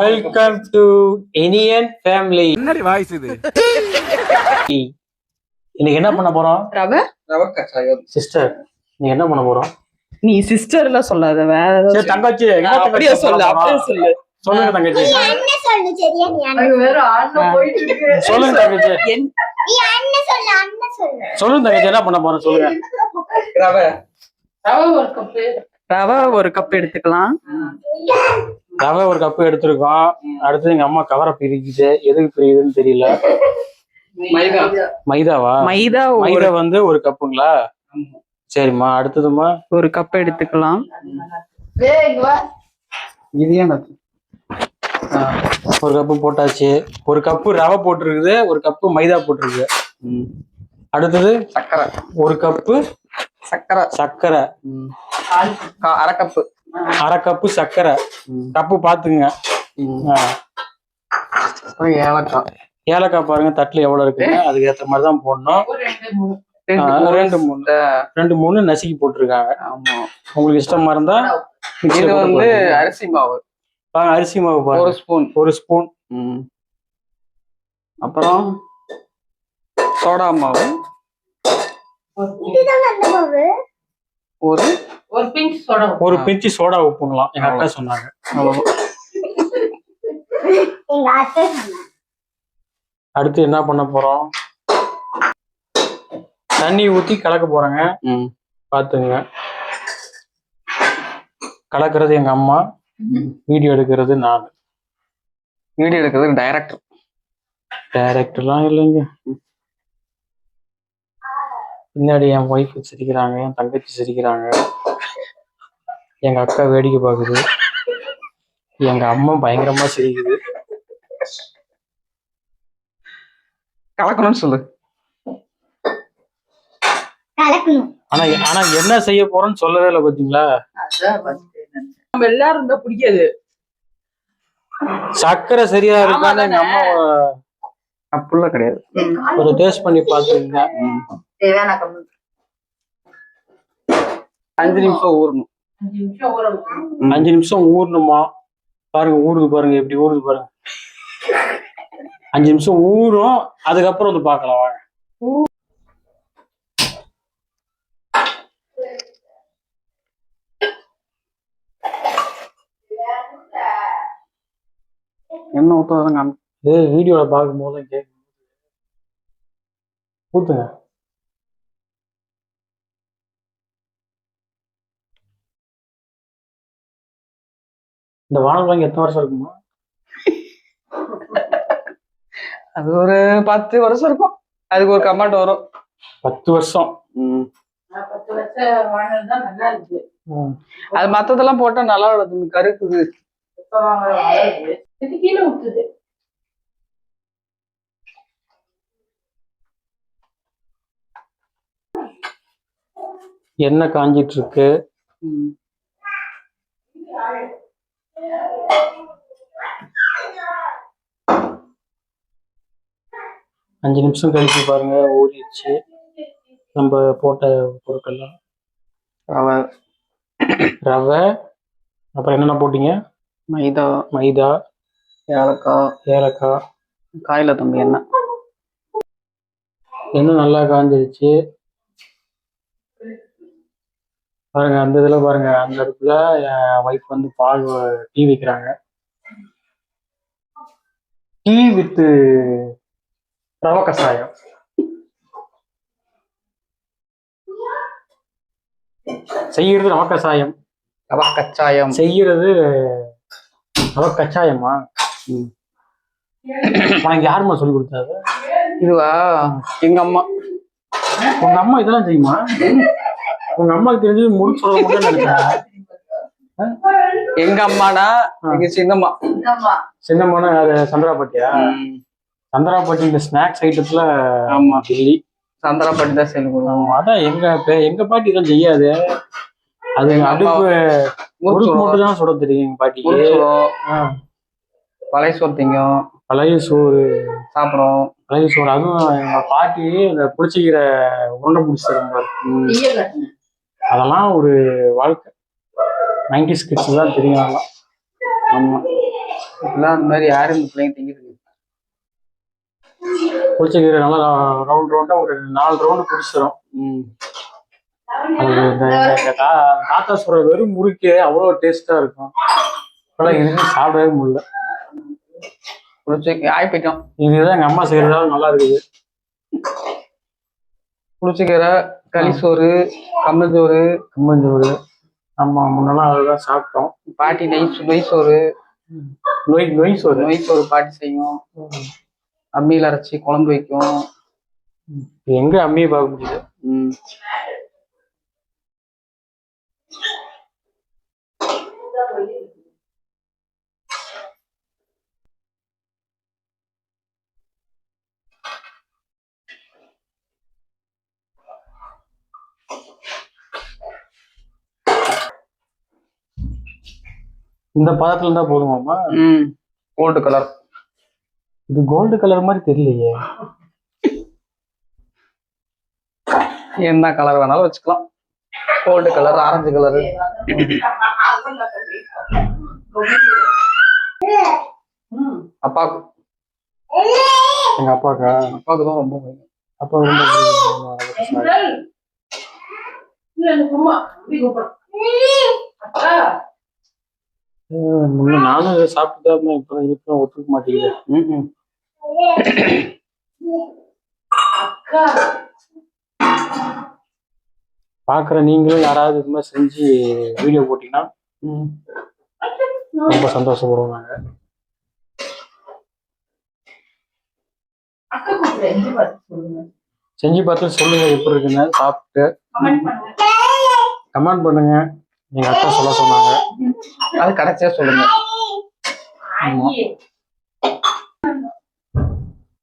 Welcome to Iniyan family. என்னடி voice இது? இன்னைக்கு என்ன பண்ண போறோம்? ரவை கச்சாயம். சிஸ்டர், நீ என்ன பண்ண போறோம்? நீ சிஸ்டர்ல சொல்லாத, வேற சரி தங்கச்சி, அப்படியே சொல்லு, அப்படியே சொல்லு. சொல்லுங்க தங்கச்சி. என்ன சொல்லு சரியா? நீ அங்க வேற ஆளு போயிட்டு இருக்கு. சொல்லுங்க தங்கச்சி. நீ அண்ணன் சொல்லு, அண்ணன் சொல்லு. சொல்லுங்க தங்கச்சி, என்ன பண்ண போறோம் சொல்லுங்க. ரவை ரவை ஒரு கப் எடுத்துக்கலாம். ரவை ஒரு கப்பு எடுத்திருக்கோம். அடுத்து எங்க அம்மா கவரை பிரிக்குது, எதுக்கு பிரிக்குதுன்னு தெரியல. மைதாவா? மைதா வந்து ஒரு கப்புங்களா? சரிம்மா. அடுத்ததுமா ஒரு கப் எடுத்துக்கலாம். இது ஏன் ஒரு கப்பு போட்டாச்சு. ஒரு கப்பு ரவை போட்டிருக்குது, ஒரு கப்பு மைதா போட்டிருக்கு. அடுத்தது சக்கரை, ஒரு கப்பு சக்கரை, அரை கப்பு சக்கரை. கப்பு பாத்துங்க. ஏலக்காய் பாருங்க தட்டுல எவ்வளவு இருக்குன்னு, அதுக்கு ஏத்த மாதிரிதான் போடணும். ரெண்டு மூணு நசுக்கி போட்டிருக்காங்க. உங்களுக்கு இஷ்டமா இருந்தா இது வந்து அரிசி மாவு. அரிசி மாவு ஒரு ஸ்பூன். அப்புறம் சோடா மாவு ஒரு பிஞ்சு சோடா உப்புங்களாம், எங்க அக்கா சொன்னாங்க. அடுத்து என்ன பண்ண போறோம்? தண்ணி ஊத்தி கலக்க போறேங்க. பாத்துங்க. கலக்கிறது எங்க அம்மா, வீடியோ எடுக்கிறது நான். வீடியோ எடுக்கிறது டைரக்டர்லாம் இல்லைங்க. பின்னாடி என் ஒய்ஃப் சிரிக்கிறாங்க, என் தங்கச்சி சிரிக்கிறாங்க, எங்க அக்கா வேடிக்கை பாக்குது, எங்க அம்மா பயங்கரமா சிரிக்குது. கலக்கணும்னு சொல்லு. ஆனா என்ன செய்ய போறோம்னு சொல்லவே இல்லை பாத்தீங்களா? நம்ம எல்லாரும் இருந்தா பிடிக்காது. சக்கரை சரியா இருக்கான்னு எங்க அம்மா அப்படிலாம் கிடையாது. ஒரு டேஸ்ட் பண்ணி பாத்துங்க. 5 நிமிஷம் ஊறணும். 5 நிமிஷம் ஊறணுமா? பாருங்க ஊறுது, பாருங்க எப்படி ஊறுது பாருங்க. 5 நிமிஷம் ஊறும், அதுக்கப்புறம் வந்து பாக்கலாம் வாங்க. என்ன ஊத்தாதாங்க வீடியோல பார்க்கும் போது கேட்கும். ஊத்துங்க. இந்த வானல் வாங்கி எத்தனை வருஷம் இருக்குமா? அது ஒரு 10 வருஷம் இருக்கும். அதுக்கு ஒரு கமெண்ட் வரும். 10 வருஷம். அது மத்ததெல்லாம் போட்டா நல்லா இருக்கும், கருக்குது. எண்ணெய் காஞ்சிட்டு இருக்கு. அஞ்சு நிமிஷம் கழிச்சு பாருங்க ஊறிடுச்சு நம்ம போட்ட பொருட்கள்லாம். ரவை அப்புறம் என்னென்ன போட்டீங்க? மைதா, ஏலக்காய், காயில தம்பி எண்ணெய் நல்லா காஞ்சிருச்சு பாருங்க. அந்த இதுல பாருங்க, அந்த இடத்துல என் ஒய்ஃப் வந்து பால் டீ வைக்கிறாங்க. டீ வித் ரவை கஷாயம். செய்யறது ரவை கஷாயம். செய்யறது ரவை கஷாயமா? உனக்கு யாருமா சொல்லி கொடுத்தாரு? இதுவா? எங்க அம்மா. உங்க அம்மா இதெல்லாம் செய்யுமா? உங்க அம்மாக்கு தெரிஞ்சு முடிச்சு சொல்ல முடியும் நினைச்சேன். எங்க அம்மானா எங்க சின்னம்மானா அது சந்திராப்பட்டியா? சந்திராப்பட்டி இந்த ஸ்நாக்ஸ் ஐட்டத்துல. ஆமா, டெல்லி சந்திராப்பட்டி தான் செய்யணும். அதான் எங்க பாட்டி இதெல்லாம் செய்யாது. அது அடுப்பு முறுக்கு மட்டும் தான் சுட தெரியும் எங்க பாட்டிக்கு. பழைய சோறு திங்கும். பழைய சோறு சாப்பிடும். பழைய சோறு அதுவும் எங்க பாட்டி இந்த புளிச்சிக்கிற உருண்டை பிடிச்சி தரும். அதெல்லாம் ஒரு வாழ்க்கை. 90s கிட்ஸ் தான் தெரியும் அதெல்லாம். ஆமா இப்பெல்லாம் அந்த மாதிரி யாரும் இந்த பிள்ளைங்க திங்கிட்டு புளிச்சக்கீரை நல்லா ரவுண்ட் ரவுண்டா ஒரு 4 ரவுண்டு பிடிச்சிடும். அது எங்க தாத்தா சொல்ற வெறும் முறுக்கே அவ்வளோ டேஸ்டா இருக்கும். இப்பெல்லாம் எதுவுமே சாப்பிடவே முடியல. புளிச்சக்கீரை ஆகி போயிட்டோம். இதுதான் எங்க அம்மா செய்யறதால நல்லா இருக்குது. புளிச்சக்கீரை, களிசோறு, கம்மஞ்சோறு. கம்மஞ்சோறு ஆமா முன்னெல்லாம் அதுதான் சாப்பிட்டோம். பாட்டி நொய் சோறு. நொய் சோறு பாட்டி செய்யும். அம்மியில அரைச்சி குழம்பு வைக்கும். எங்க அம்மியை பார்க்க முடியுது. இந்த பதத்துல இருந்தா போதுமாமா? Gold colour. இது கோல்டு கலர் மாதிரி தெரியலையே. என்ன கலர் வேணாலும் வச்சுக்கலாம். Gold colour, orange colour. அப்பாவுக்கு எங்க அப்பாவுக்கா? அப்பாவுக்கு தான் ரொம்ப பிடிக்கும். அப்பா ரொம்ப நானும் இதை சாப்பிட்டு தான் இப்ப ஒத்துக்க மாட்டேங்குது. பாக்குற நீங்களும் யாராவது இது மாதிரி செஞ்சு வீடியோ போட்டீங்கன்னா ரொம்ப சந்தோஷப்படுவோம் நாங்க. செஞ்சு பார்த்து சொல்லுங்க எப்படி இருக்குன்னு. சாப்பிட்டு கமெண்ட் பண்ணுங்க. எங்க அக்கா சொல்ல சொன்னாங்க, அது கடைசியா சொல்லுங்க.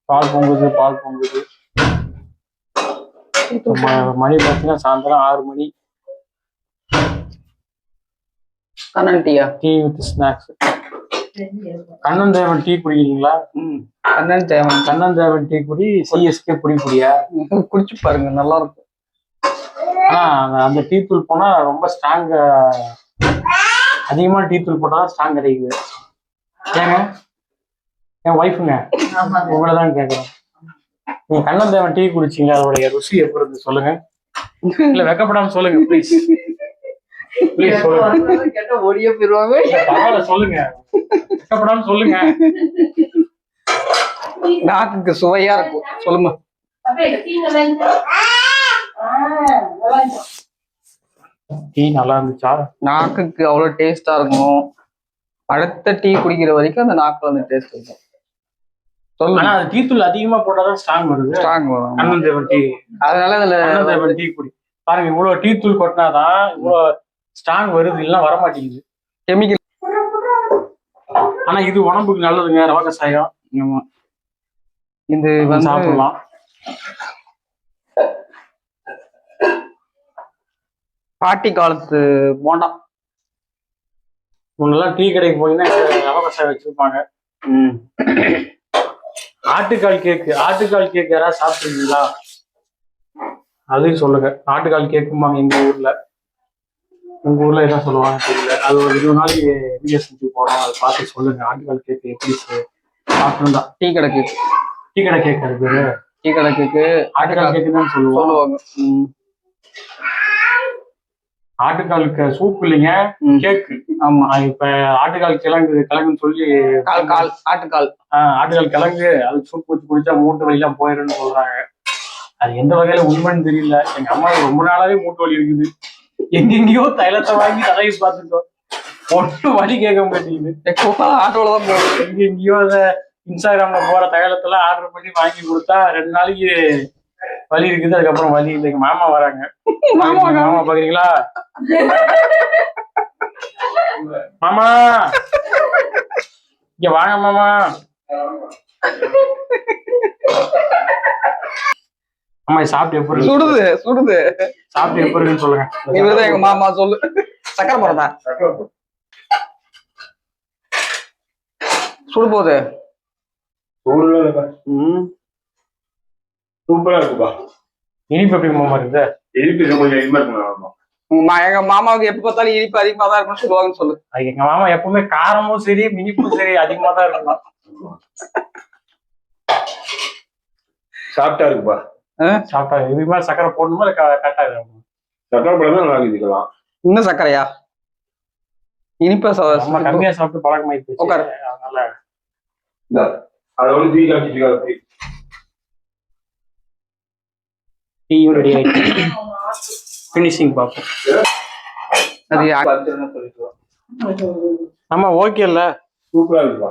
பால் பொங்குது. மணி பார்த்தீங்கன்னா சாயந்தரம் 6 மணி. கண்ணன் டீயா? Tea with snacks. கண்ணன் தேவன் டீ குடிக்கிறீங்களா? கண்ணன் தேவன் டீ குடி. சிஎஸ்கே குடியா? குடிச்சு பாருங்க, நல்லா இருக்கும். ஆனா அந்த டீ தூள் போனா ரொம்ப ஸ்ட்ராங். அதிகமா டீ தூள் போட்டாதான் ஸ்ட்ராங் கிடைக்குது. ஏங்க என் ஒய்ஃபுங்க உங்களை தான் கேட்குறேன். நீங்க கண்ணன் தேவன் டீ குடிச்சீங்க, அதோடைய ருசி எப்படி இருந்து சொல்லுங்க. இல்ல வெக்கப்படாம சொல்லுங்க ப்ளீஸ். கேட்டா ஓடியே போயிருவாங்க. பரவாயில்ல சொல்லுங்க, வெக்கப்படாம சொல்லுங்க. நாக்குக்கு சுவையா இருக்கும். சொல்லுங்க. டீ நல்லா இருந்துச்சா? நாக்குக்கு அவ்வளவு டேஸ்டா இருக்கும். அடுத்த டீ குடிக்கிற வரைக்கும் அந்த நாக்குல அந்த டேஸ்ட் இருக்கும். ஆனா அது டீ தூள் அதிகமா போட்டாதான் ஸ்ட்ராங் வருது. ஸ்ட்ராங் வரும். கண்ணன் தேவன் டீ. அதனால அதுல கண்ணன் தேவன் டீ குடி பாருங்க. இவ்வளவு டீ தூள் கொட்டினாதான் இவ்வளவு ஸ்ட்ராங் வருது, இல்லைன்னா வரமாட்டேங்குது. கெமிக்கல். ஆனா இது உடம்புக்கு நல்லதுங்க. ரவ கசாயம். ஆமா, இது சாப்பிடலாம். பாட்டி காலத்து போண்டா. முன்னெல்லாம் டீ கடைக்கு போனீங்கன்னா ரவ கசாயம் வச்சிருப்பாங்க. ஆட்டுக்கால் கேக் யாராவது சாப்பிட்டுருக்கீங்களா? அதையும் சொல்லுங்க. ஆட்டுக்கால் கேக்குமாங்க எங்க ஊர்ல. உங்க ஊர்ல என்ன சொல்லுவாங்க தெரியல. அது ஒரு 20 நாளைக்கு வீடியோ செஞ்சு போறோம், அதை பார்த்து சொல்லுங்க. ஆட்டுக்கால் கேக்கு எப்படி சாப்பிட்டுருந்தா. டீ கடை கேக்கு அது பேரு டீ கடை கேக்கு. ஆட்டுக்கால் கேக்கு தான் சொல்லுவாங்க. ஆட்டுக்காலுக்கு சூப் இல்லைங்க, கேக்கு. ஆமா, இப்ப ஆட்டுக்கால் கிழங்குன்னு சொல்லி ஆட்டுக்கால் கிழங்கு அது சூப் வச்சு குடிச்சா மூட்டு வலிலாம் போயிருன்னு சொல்றாங்க. அது எந்த வகையில உண்மைன்னு தெரியல. எங்க அம்மாவுக்கு ரொம்ப நாளாவே மூட்டு வலி இருக்குது. எங்கெங்கயோ தைலத்தை வாங்கி தடவி பார்த்துட்டோம், ஒன்றும் வலி கேட்க மாட்டேங்குது. ஆட்டோலதான் போகும். எங்கெங்கயோ இன்ஸ்டாகிராம்ல போற தைலத்தெல்லாம் ஆர்டர் பண்ணி வாங்கி கொடுத்தா 2 நாளைக்கு வலி இருக்குது, அதுக்கப்புறம் வலி இல்லை. எங்க மாமா வராங்க. மாமா பாக்குறீங்களா? மாமா இங்க வாங்க மாமா. அம்மா சாப்பிட்டு எப்படி சுடுது சாப்பிட்டு எப்படி இருக்குன்னு சொல்லுங்க. இவருதான் எங்க மாமா. சொல்லு. சக்கரை போறதா? சுடு போகுது. சூப்பரா இருக்குப்பா. இனிப்பு எப்படி மாமா இருக்குது? இனிப்பு கொஞ்சம் இனிமா இருக்கும். எங்க மாமாவுக்கு எப்ப பார்த்தாலும் இனிப்பு அதிகமா தான் இருக்கும்னு சொல்லுவாங்கன்னு சொல்லு. அது எங்க மாமா எப்பவுமே காரமும் சரி இனிப்பும் சரி அதிகமா தான் இருக்கணும். சாப்பிட்டா இருக்குப்பா. சாப்பிட்டா இதுக்கு மேல சக்கரை போடணுமா இல்ல கரெக்டா இருக்கும்? சக்கரை பழம் தான் நல்லா இருக்குதுக்கலாம். இன்னும் சர்க்கரையா? இனிப்பா நம்ம கம்மியா சாப்பிட்டு பழக்கமாயி போச்சு. உட்காரு. அதனால அதை வந்து தூக்கி காமிச்சிட்டு டீயும் ரெடி ஆயிடுச்சு. ஃபினிஷிங் பார்ப்போம். அது ஆமா ஓகே இல்ல? சூப்பரா இருக்குப்பா.